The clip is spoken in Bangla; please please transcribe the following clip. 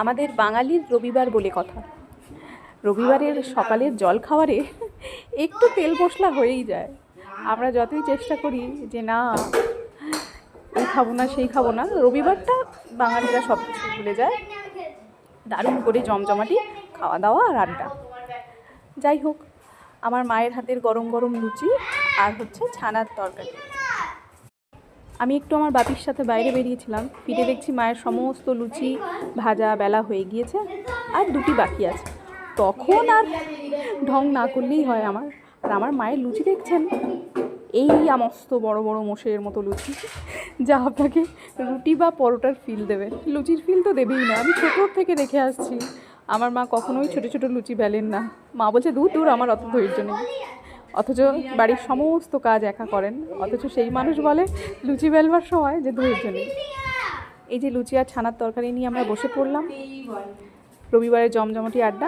আমাদের বাঙালির রবিবার বলে কথা। রবিবারের সকালের জলখাবারে একটু তেল মশলা হয়েই যায়। আমরা যতই চেষ্টা করি যে না এই খাবো না সেই খাবো না, রবিবারটা বাঙালিরা সব কিছু ভুলে যায়। দারুণ করে জমজমাটি খাওয়া দাওয়া আর আড্ডা। যাই হোক, আমার মায়ের হাতের গরম গরম লুচি আর হচ্ছে ছানার তরকারি। আমি একটু আমার বাপির সাথে বাইরে বেরিয়েছিলাম, ফিরে দেখছি মায়ের সমস্ত লুচি ভাজা বেলা হয়ে গিয়েছে, আর দুটি বাকি আছে। তখন আর ঢং না করলেই হয় আমার। আর আমার মায়ের লুচি দেখছেন, এই মস্ত বড় বড় মোষের মতো লুচি, যা আপনাকে রুটি বা পরোটার ফিল দেবে। লুচির ফিল তো দেবেই না। আমি ছোটোর থেকে দেখে আসছি আমার মা কখনোই ছোটো ছোটো লুচি বেলেন না। মা বলছে দূর দূর, আমার অত ধৈর্য নেই। অথচ বাড়ির সমস্ত কাজ একা করেন, অথচ সেই মানুষ বলে লুচি বেলবার সময় যে ধৈর্য নেই। এই যে লুচি আর ছানার তরকারি নিয়ে আমরা বসে পড়লাম, রবিবারের জমজমাটি আড্ডা।